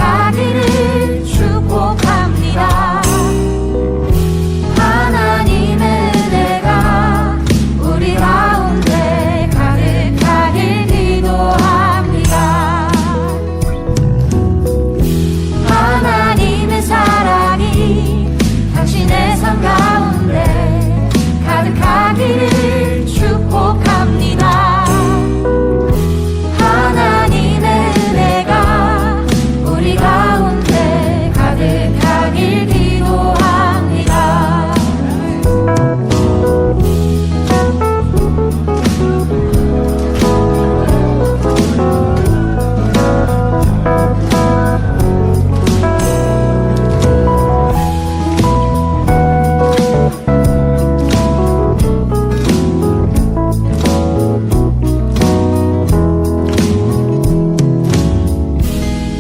가득하기를 축복합니다. 하나님의 은혜가 우리 가운데 가득하길 기도합니다. 하나님의 사랑이 당신의 삶 가운데 가득하기를 축복합니다. 하나님의 은혜가 우리 가운데 가득하길 기도합니다.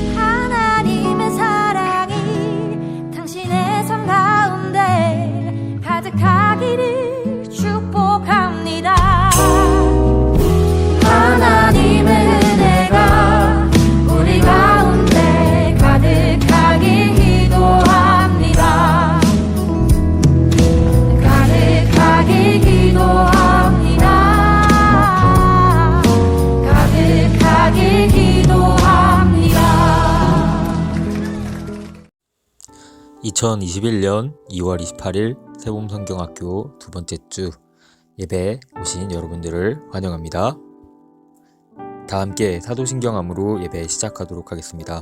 하나님의 사랑이 당신의 삶 가운데 가득하기를 축복합니다. 하나님의 은혜가 우리 가운데 가득하길 기도합니다. 가득하길 기도합니다. 가득하길 기도합니다. 2021년 2월 28일 세봄성경학교 두 번째 주 예배에 오신 여러분들을 환영합니다. 다 함께 사도신경함으로 예배 시작하도록 하겠습니다.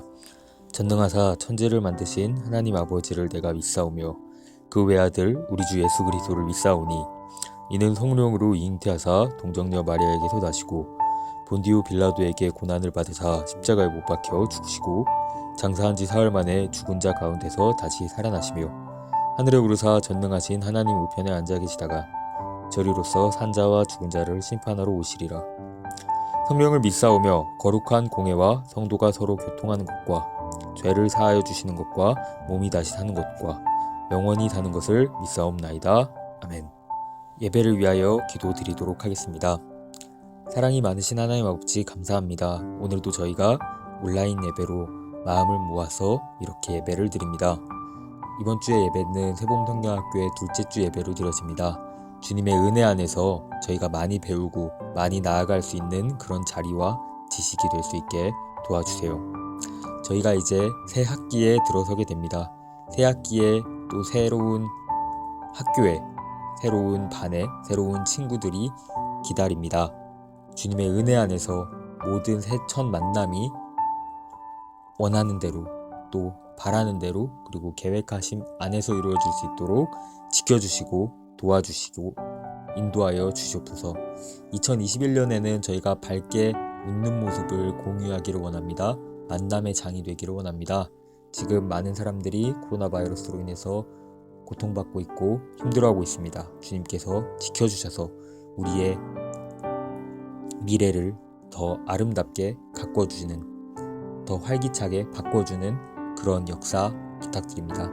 전능하사 천지를 만드신 하나님 아버지를 내가 믿사오며 그 외아들 우리 주 예수 그리스도를 믿사오니 이는 성령으로 잉태하사 동정녀 마리아에게서 나시고 본디오 빌라도에게 고난을 받으사 십자가에 못 박혀 죽으시고 장사한 지 사흘 만에 죽은 자 가운데서 다시 살아나시며 하늘에 오르사 전능하신 하나님 우편에 앉아 계시다가 저리로서 산자와 죽은 자를 심판하러 오시리라. 성령을 믿사오며 거룩한 공회와 성도가 서로 교통하는 것과 죄를 사하여 주시는 것과 몸이 다시 사는 것과 영원히 사는 것을 믿사옵나이다. 아멘. 예배를 위하여 기도드리도록 하겠습니다. 사랑이 많으신 하나님 아버지 감사합니다. 오늘도 저희가 온라인 예배로 마음을 모아서 이렇게 예배를 드립니다. 이번 주의 예배는 세봄성경학교의 둘째 주 예배로 드려집니다. 주님의 은혜 안에서 저희가 많이 배우고 많이 나아갈 수 있는 그런 자리와 지식이 될 수 있게 도와주세요. 저희가 이제 새 학기에 들어서게 됩니다. 새 학기에 또 새로운 학교에, 새로운 반에, 새로운 친구들이 기다립니다. 주님의 은혜 안에서 모든 새 첫 만남이 원하는 대로 또 바라는 대로 그리고 계획하심 안에서 이루어질 수 있도록 지켜주시고 도와주시고 인도하여 주시옵소서. 2021년에는 저희가 밝게 웃는 모습을 공유하기를 원합니다. 만남의 장이 되기를 원합니다. 지금 많은 사람들이 코로나 바이러스로 인해서 고통받고 있고 힘들어하고 있습니다. 주님께서 지켜주셔서 우리의 미래를 더 아름답게 가꿔주시는, 더 활기차게 바꿔주는 그런 역사 부탁드립니다.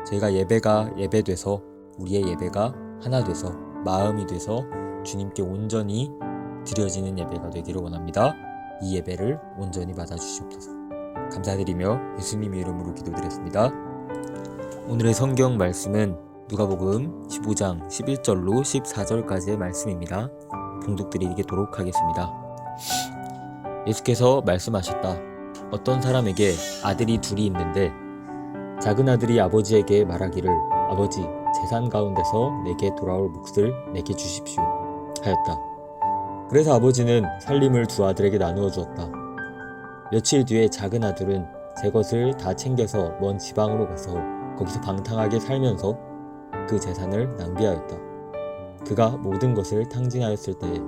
저희가 예배가 예배돼서 우리의 예배가 하나 돼서 마음이 돼서 주님께 온전히 드려지는 예배가 되기를 원합니다. 이 예배를 온전히 받아주시옵소서. 감사드리며 예수님의 이름으로 기도드렸습니다. 오늘의 성경 말씀은 누가복음 15장 11절로 14절까지의 말씀입니다. 봉독드리도록 하겠습니다. 예수께서 말씀하셨다. 어떤 사람에게 아들이 둘이 있는데 작은 아들이 아버지에게 말하기를 아버지 재산 가운데서 내게 돌아올 몫을 내게 주십시오 하였다. 그래서 아버지는 살림을 두 아들에게 나누어 주었다. 며칠 뒤에 작은 아들은 제 것을 다 챙겨서 먼 지방으로 가서 거기서 방탕하게 살면서 그 재산을 낭비하였다. 그가 모든 것을 탕진하였을 때에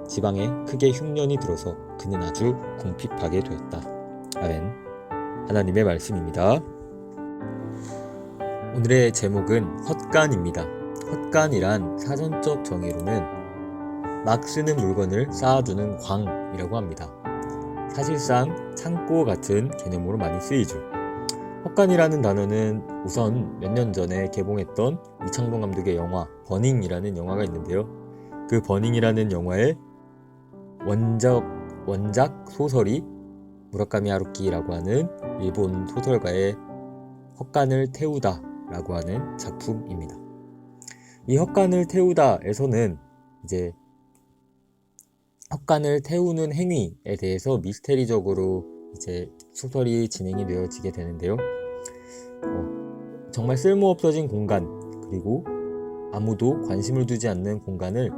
지방에 크게 흉년이 들어서 그는 아주 궁핍하게 되었다. 아멘. 하나님의 말씀입니다. 오늘의 제목은 헛간입니다. 헛간이란 사전적 정의로는 막 쓰는 물건을 쌓아두는 광이라고 합니다. 사실상 창고 같은 개념으로 많이 쓰이죠. 헛간이라는 단어는 우선 몇 년 전에 개봉했던 이창동 감독의 영화 버닝이라는 영화가 있는데요. 그 버닝이라는 영화의 원작 소설이 무라카미 하루키라고 하는 일본 소설가의 헛간을 태우다 라고 하는 작품입니다. 이 헛간을 태우다에서는 이제 헛간을 태우는 행위에 대해서 미스테리적으로 이제 소설이 진행이 되어지게 되는데요. 정말 쓸모없어진 공간, 그리고 아무도 관심을 두지 않는 공간을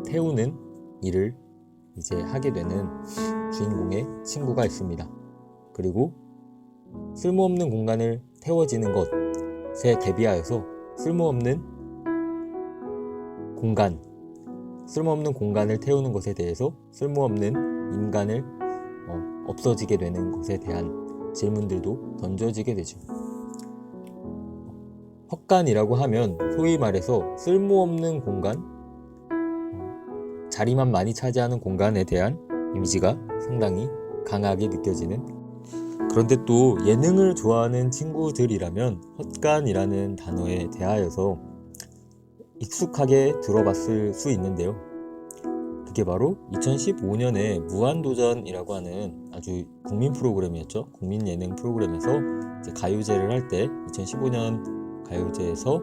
태우는 일을 이제 하게 되는 주인공의 친구가 있습니다. 그리고 쓸모없는 공간을 태워지는 것에 대비하여서 쓸모없는 공간을 태우는 것에 대해서 쓸모없는 인간을 없어지게 되는 것에 대한 질문들도 던져지게 되죠. 헛간이라고 하면 소위 말해서 쓸모없는 공간, 자리만 많이 차지하는 공간에 대한 이미지가 상당히 강하게 느껴지는, 그런데 또 예능을 좋아하는 친구들이라면 헛간이라는 단어에 대하여서 익숙하게 들어봤을 수 있는데요. 그게 바로 2015년에 무한도전이라고 하는 아주 국민 프로그램이었죠. 국민 예능 프로그램에서 이제 가요제를 할 때 2015년 가요제에서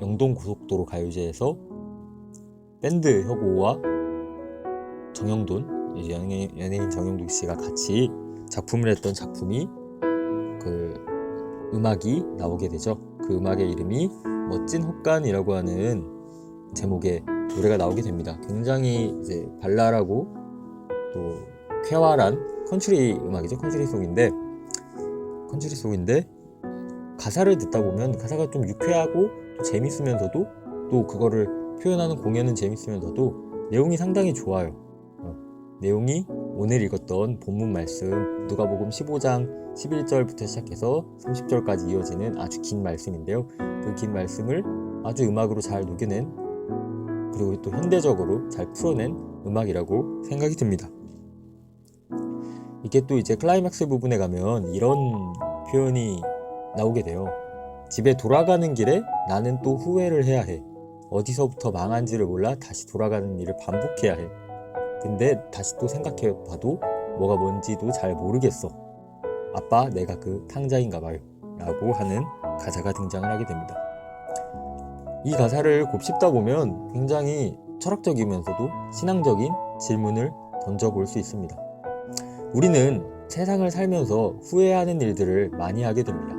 영동 고속도로 가요제에서 밴드 혁오와 정영돈, 연예인 정영돈 씨가 같이 작품을 했던 작품이 그 음악이 나오게 되죠. 그 음악의 이름이 멋진 헛간이라고 하는 제목의 노래가 나오게 됩니다. 굉장히 이제 발랄하고 또 쾌활한 컨트리 음악이죠. 컨트리송인데 가사를 듣다 보면 가사가 좀 유쾌하고 또 재밌으면서도 또 그거를 표현하는 공연은 재밌으면서도 내용이 상당히 좋아요. 내용이 오늘 읽었던 본문 말씀 누가복음 15장 11절부터 시작해서 30절까지 이어지는 아주 긴 말씀인데요. 그 긴 말씀을 아주 음악으로 잘 녹여낸, 그리고 또 현대적으로 잘 풀어낸 음악이라고 생각이 듭니다. 이게 또 이제 클라이맥스 부분에 가면 이런 표현이 나오게 돼요. 집에 돌아가는 길에 나는 또 후회를 해야 해. 어디서부터 망한지를 몰라 다시 돌아가는 일을 반복해야 해. 근데 다시 또 생각해봐도 뭐가 뭔지도 잘 모르겠어. 아빠, 내가 그 탕자인가 봐요. 라고 하는 가사가 등장을 하게 됩니다. 이 가사를 곱씹다 보면 굉장히 철학적이면서도 신앙적인 질문을 던져볼 수 있습니다. 우리는 세상을 살면서 후회하는 일들을 많이 하게 됩니다.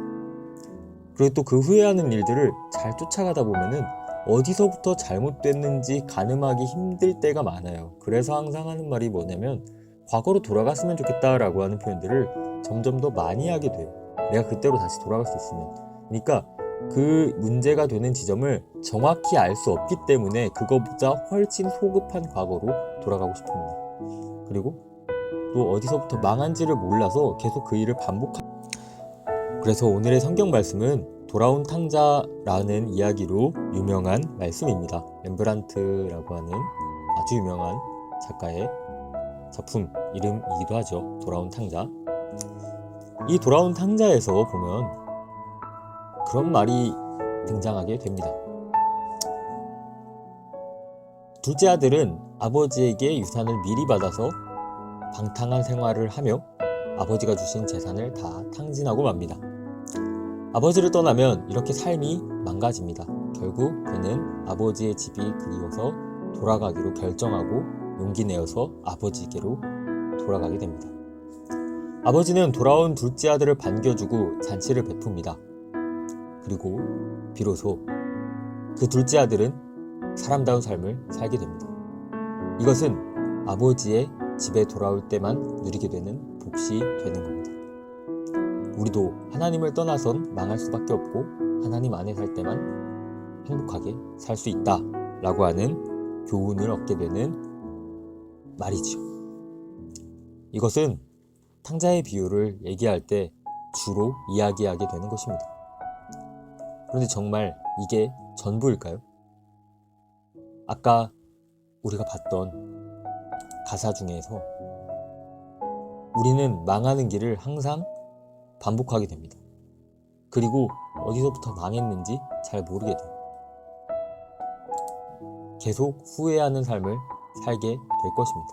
그리고 또 그 후회하는 일들을 잘 쫓아가다 보면은 어디서부터 잘못됐는지 가늠하기 힘들 때가 많아요. 그래서 항상 하는 말이 뭐냐면 과거로 돌아갔으면 좋겠다라고 하는 표현들을 점점 더 많이 하게 돼요. 내가 그때로 다시 돌아갈 수 있으면. 그러니까 그 문제가 되는 지점을 정확히 알 수 없기 때문에 그거보다 훨씬 소급한 과거로 돌아가고 싶습니다. 그리고 또 어디서부터 망한지를 몰라서 계속 그 일을 그래서 오늘의 성경 말씀은 돌아온 탕자라는 이야기로 유명한 말씀입니다. 렘브란트라고 하는 아주 유명한 작가의 작품 이름이기도 하죠. 돌아온 탕자. 이 돌아온 탕자에서 보면 그런 말이 등장하게 됩니다. 둘째 아들은 아버지에게 유산을 미리 받아서 방탕한 생활을 하며 아버지가 주신 재산을 다 탕진하고 맙니다. 아버지를 떠나면 이렇게 삶이 망가집니다. 결국 그는 아버지의 집이 그리워서 돌아가기로 결정하고 용기 내어서 아버지에게로 돌아가게 됩니다. 아버지는 돌아온 둘째 아들을 반겨주고 잔치를 베풉니다. 그리고 비로소 그 둘째 아들은 사람다운 삶을 살게 됩니다. 이것은 아버지의 집에 돌아올 때만 누리게 되는 복이 되는 겁니다. 우리도 하나님을 떠나선 망할 수밖에 없고 하나님 안에 살 때만 행복하게 살 수 있다 라고 하는 교훈을 얻게 되는 말이지요. 이것은 탕자의 비유를 얘기할 때 주로 이야기하게 되는 것입니다. 그런데 정말 이게 전부일까요? 아까 우리가 봤던 가사 중에서 우리는 망하는 길을 항상 반복하게 됩니다. 그리고 어디서부터 망했는지 잘 모르게 돼요. 계속 후회하는 삶을 살게 될 것입니다.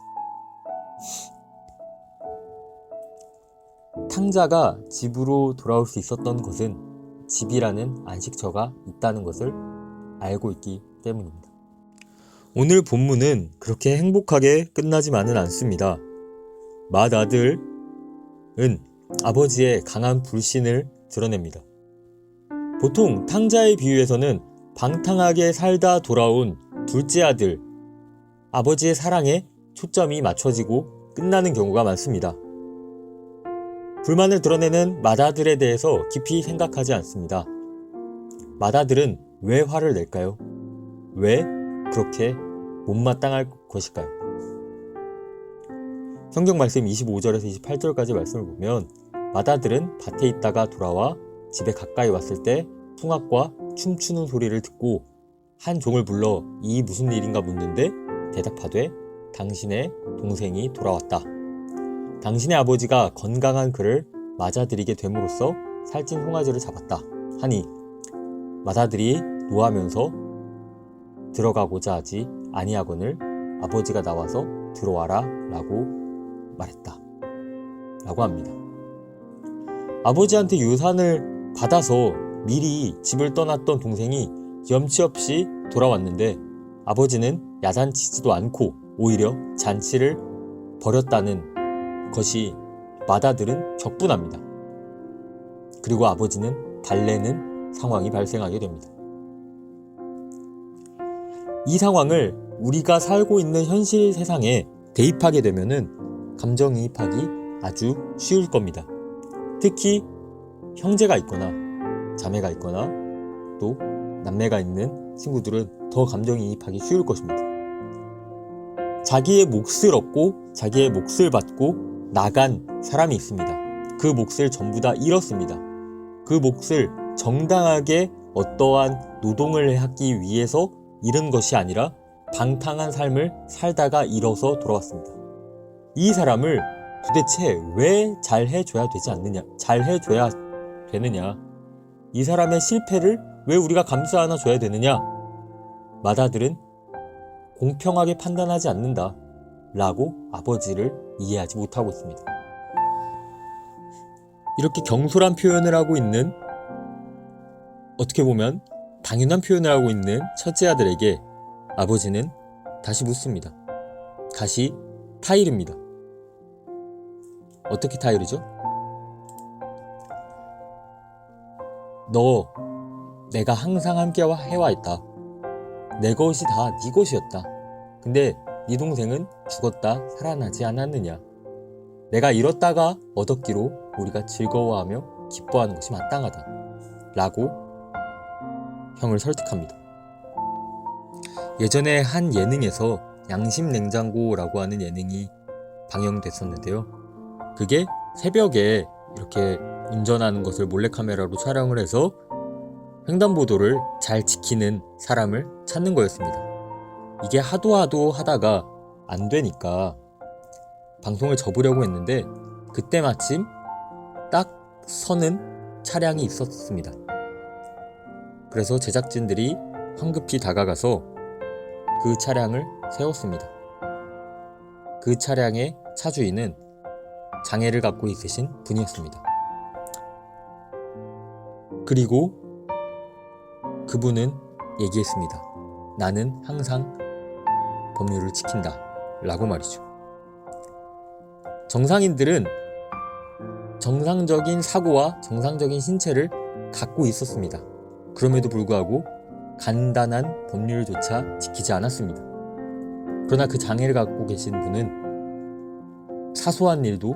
탕자가 집으로 돌아올 수 있었던 것은 집이라는 안식처가 있다는 것을 알고 있기 때문입니다. 오늘 본문은 그렇게 행복하게 끝나지만은 않습니다. 맏아들은 아버지의 강한 불신을 드러냅니다. 보통 탕자의 비유에서는 방탕하게 살다 돌아온 둘째 아들, 아버지의 사랑에 초점이 맞춰지고 끝나는 경우가 많습니다. 불만을 드러내는 맏아들에 대해서 깊이 생각하지 않습니다. 맏아들은 왜 화를 낼까요? 왜 그렇게 못마땅할 것일까요? 성경 말씀 25절에서 28절까지 말씀을 보면 맏아들은 밭에 있다가 돌아와 집에 가까이 왔을 때 풍악과 춤추는 소리를 듣고 한 종을 불러 이 무슨 일인가 묻는데 대답하되 당신의 동생이 돌아왔다. 당신의 아버지가 건강한 그를 맞아들이게 됨으로써 살찐 송아지를 잡았다 하니 맏아들이 노하면서 들어가고자 하지 아니하거늘 아버지가 나와서 들어와라 라고 말했다 라고 합니다. 아버지한테 유산을 받아서 미리 집을 떠났던 동생이 염치 없이 돌아왔는데 아버지는 야단치지도 않고 오히려 잔치를 벌였다는 것이 맏아들은 격분합니다. 그리고 아버지는 달래는 상황이 발생하게 됩니다. 이 상황을 우리가 살고 있는 현실 세상에 대입하게 되면은 감정이입하기 아주 쉬울 겁니다. 특히 형제가 있거나 자매가 있거나 또 남매가 있는 친구들은 더 감정이입하기 쉬울 것입니다. 자기의 몫을 얻고 자기의 몫을 받고 나간 사람이 있습니다. 그 몫을 전부 다 잃었습니다. 그 몫을 정당하게 어떠한 노동을 하기 위해서 잃은 것이 아니라 방탕한 삶을 살다가 잃어서 돌아왔습니다. 이 사람을 도대체 왜 잘해줘야 되지 않느냐? 잘해줘야 되느냐? 이 사람의 실패를 왜 우리가 감싸 안아줘야 되느냐? 맏아들은 공평하게 판단하지 않는다 라고 아버지를 이해하지 못하고 있습니다. 이렇게 경솔한 표현을 하고 있는, 어떻게 보면 당연한 표현을 하고 있는 첫째 아들에게 아버지는 다시 묻습니다. 다시 타이릅니다. 어떻게 타이르죠? 너 내가 항상 함께 해와 있다. 내 것이 다 네 것이었다. 근데 네 동생은 죽었다 살아나지 않았느냐. 내가 잃었다가 얻었기로 우리가 즐거워하며 기뻐하는 것이 마땅하다 라고 형을 설득합니다. 예전에 한 예능에서 양심냉장고라고 하는 예능이 방영됐었는데요. 그게 새벽에 이렇게 운전하는 것을 몰래카메라로 촬영을 해서 횡단보도를 잘 지키는 사람을 찾는 거였습니다. 이게 하도 하다가 안 되니까 방송을 접으려고 했는데 그때 마침 딱 서는 차량이 있었습니다. 그래서 제작진들이 황급히 다가가서 그 차량을 세웠습니다. 그 차량의 차주인은 장애를 갖고 있으신 분이었습니다. 그리고 그분은 얘기했습니다. 나는 항상 법률을 지킨다 라고 말이죠. 정상인들은 정상적인 사고와 정상적인 신체를 갖고 있었습니다. 그럼에도 불구하고 간단한 법률조차 지키지 않았습니다. 그러나 그 장애를 갖고 계신 분은 사소한 일도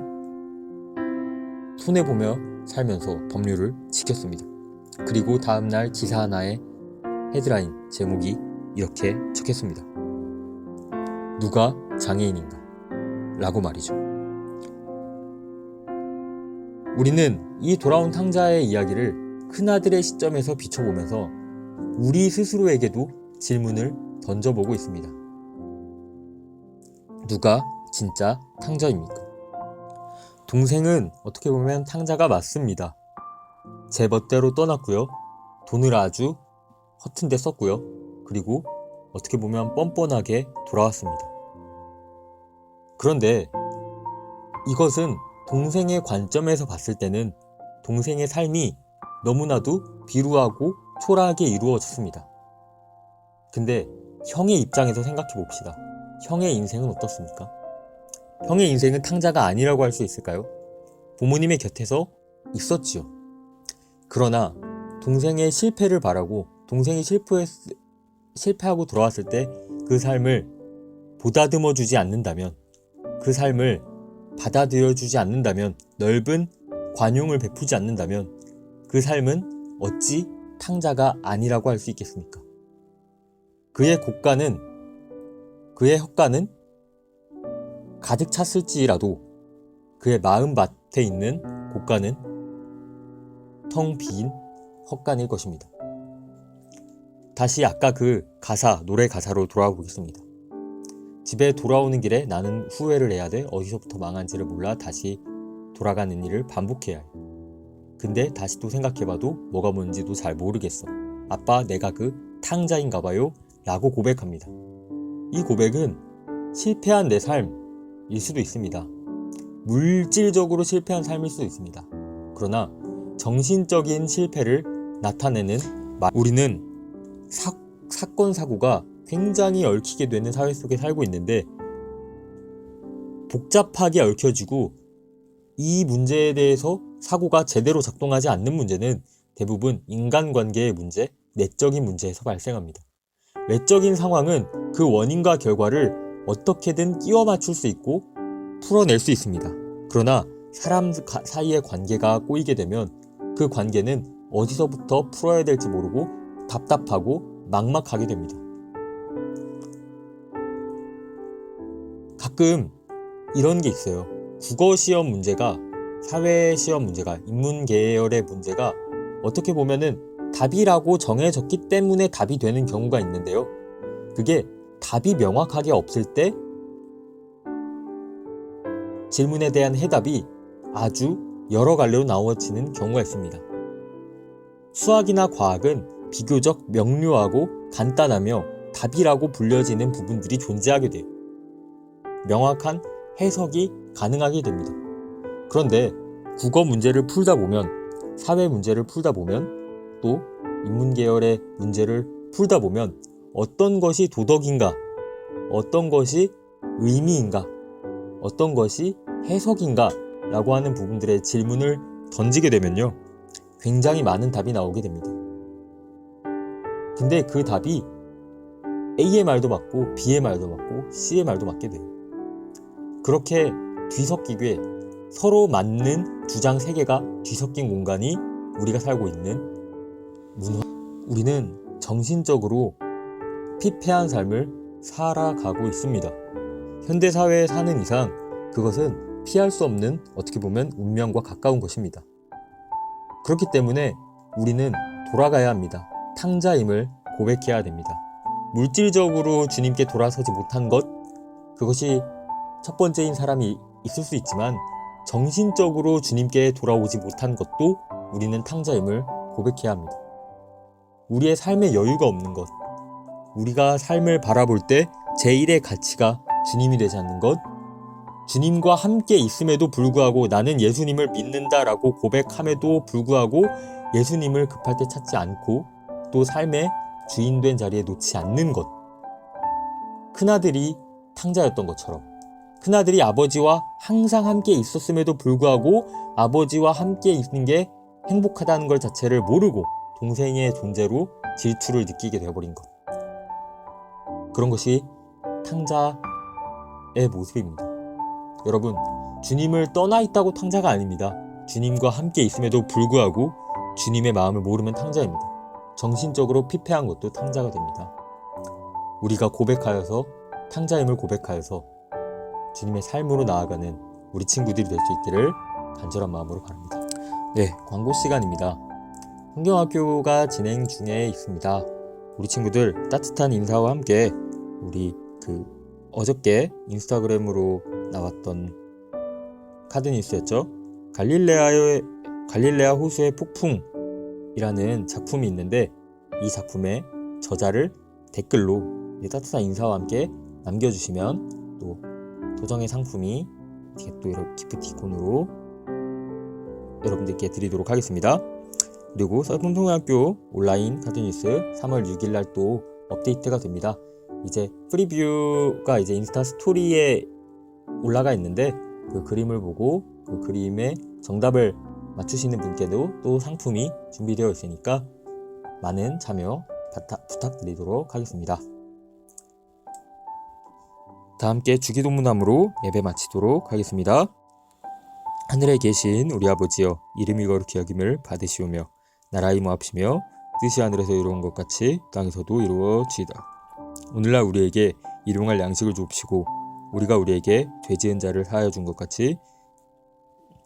손해보며 살면서 법률을 지켰습니다. 그리고 다음날 기사 하나의 헤드라인 제목이 이렇게 적혔습니다. 누가 장애인인가? 라고 말이죠. 우리는 이 돌아온 탕자의 이야기를 큰아들의 시점에서 비춰보면서 우리 스스로에게도 질문을 던져보고 있습니다. 누가 진짜 탕자입니까? 동생은 어떻게 보면 탕자가 맞습니다. 제 멋대로 떠났고요. 돈을 아주 허튼 데 썼고요. 그리고 어떻게 보면 뻔뻔하게 돌아왔습니다. 그런데 이것은 동생의 관점에서 봤을 때는 동생의 삶이 너무나도 비루하고 초라하게 이루어졌습니다. 근데 형의 입장에서 생각해 봅시다. 형의 인생은 어떻습니까? 형의 인생은 탕자가 아니라고 할 수 있을까요? 부모님의 곁에서 있었지요. 그러나 동생의 실패를 바라고 동생이 실패하고 돌아왔을 때 그 삶을 보다듬어 주지 않는다면, 그 삶을 받아들여 주지 않는다면, 넓은 관용을 베푸지 않는다면 그 삶은 어찌 탕자가 아니라고 할 수 있겠습니까? 그의 헛간은 가득 찼을지라도 그의 마음밭에 있는 곳간은 텅 빈 헛간일 것입니다. 다시 아까 그 노래 가사로 돌아가 보겠습니다. 집에 돌아오는 길에 나는 후회를 해야 돼. 어디서부터 망한지를 몰라 다시 돌아가는 일을 반복해야 해. 근데 다시 또 생각해봐도 뭐가 뭔지도 잘 모르겠어. 아빠, 내가 그 탕자인가 봐요. 라고 고백합니다. 이 고백은 실패한 내 삶일 수도 있습니다. 물질적으로 실패한 삶일 수도 있습니다. 그러나 정신적인 실패를 나타내는 우리는 사건 사고가 굉장히 얽히게 되는 사회 속에 살고 있는데, 복잡하게 얽혀지고 이 문제에 대해서 사고가 제대로 작동하지 않는 문제는 대부분 인간관계의 문제, 내적인 문제에서 발생합니다. 외적인 상황은 그 원인과 결과를 어떻게든 끼워 맞출 수 있고 풀어낼 수 있습니다. 그러나 사람 사이의 관계가 꼬이게 되면 그 관계는 어디서부터 풀어야 될지 모르고 답답하고 막막하게 됩니다. 가끔 이런 게 있어요. 국어시험 문제가, 사회시험 문제가, 인문계열의 문제가 어떻게 보면은 답이라고 정해졌기 때문에 답이 되는 경우가 있는데요. 그게 답이 명확하게 없을 때 질문에 대한 해답이 아주 여러 갈래로 나눠지는 경우가 있습니다. 수학이나 과학은 비교적 명료하고 간단하며 답이라고 불려지는 부분들이 존재하게 돼요. 명확한 해석이 가능하게 됩니다. 그런데 국어 문제를 풀다 보면, 사회 문제를 풀다 보면, 또 인문계열의 문제를 풀다 보면 어떤 것이 도덕인가, 어떤 것이 의미인가, 어떤 것이 해석인가 라고 하는 부분들의 질문을 던지게 되면요, 굉장히 많은 답이 나오게 됩니다. 근데 그 답이 A의 말도 맞고 B의 말도 맞고 C의 말도 맞게 돼요. 그렇게 뒤섞이게 서로 맞는 주장 세계가 뒤섞인 공간이 우리가 살고 있는 우리는 정신적으로 피폐한 삶을 살아가고 있습니다. 현대사회에 사는 이상 그것은 피할 수 없는, 어떻게 보면 운명과 가까운 것입니다. 그렇기 때문에 우리는 돌아가야 합니다. 탕자임을 고백해야 됩니다. 물질적으로 주님께 돌아서지 못한 것, 그것이 첫 번째인 사람이 있을 수 있지만 정신적으로 주님께 돌아오지 못한 것도 우리는 탕자임을 고백해야 합니다. 우리의 삶에 여유가 없는 것, 우리가 삶을 바라볼 때 제1의 가치가 주님이 되지 않는 것, 주님과 함께 있음에도 불구하고 나는 예수님을 믿는다라고 고백함에도 불구하고 예수님을 급할 때 찾지 않고 또 삶의 주인된 자리에 놓지 않는 것, 큰아들이 탕자였던 것처럼 큰아들이 아버지와 항상 함께 있었음에도 불구하고 아버지와 함께 있는 게 행복하다는 것 자체를 모르고 동생의 존재로 질투를 느끼게 되어버린 것, 그런 것이 탕자의 모습입니다. 여러분, 주님을 떠나 있다고 탕자가 아닙니다. 주님과 함께 있음에도 불구하고 주님의 마음을 모르면 탕자입니다. 정신적으로 피폐한 것도 탕자가 됩니다. 우리가 고백하여서, 탕자임을 고백하여서 주님의 삶으로 나아가는 우리 친구들이 될 수 있기를 간절한 마음으로 바랍니다. 네, 광고 시간입니다. 성경학교가 진행 중에 있습니다. 우리 친구들 따뜻한 인사와 함께 우리 어저께 인스타그램으로 나왔던 카드뉴스였죠. 갈릴레아 호수의 폭풍이라는 작품이 있는데 이 작품의 저자를 댓글로 따뜻한 인사와 함께 남겨주시면 또 도정의 상품이 뒤에 또 이렇게 기프티콘으로 여러분들께 드리도록 하겠습니다. 그리고 서풍통학교 온라인 카드뉴스 3월 6일날 또 업데이트가 됩니다. 이제 프리뷰가 이제 인스타 스토리에 올라가 있는데 그 그림을 보고 그 그림의 정답을 맞추시는 분께도 또 상품이 준비되어 있으니까 많은 참여 부탁드리도록 하겠습니다. 다 함께 주기도문함으로 예배 마치도록 하겠습니다. 하늘에 계신 우리 아버지여, 이름이 거룩히 여김을 받으시오며 나라의 모합시며 뜻이 하늘에서 이루어진 것 같이 땅에서도 이루어지이다. 오늘날 우리에게 일용할 양식을 주옵시고 우리가 우리에게 죄지은 자를 사하여 준 것 같이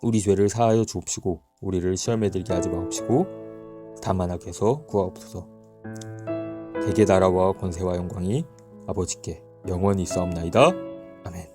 우리 죄를 사하여 주옵시고 우리를 시험에 들게 하지 마옵시고 다만 악에서 구하옵소서. 대개 나라와 권세와 영광이 아버지께 영원히 있사옵나이다. 아멘.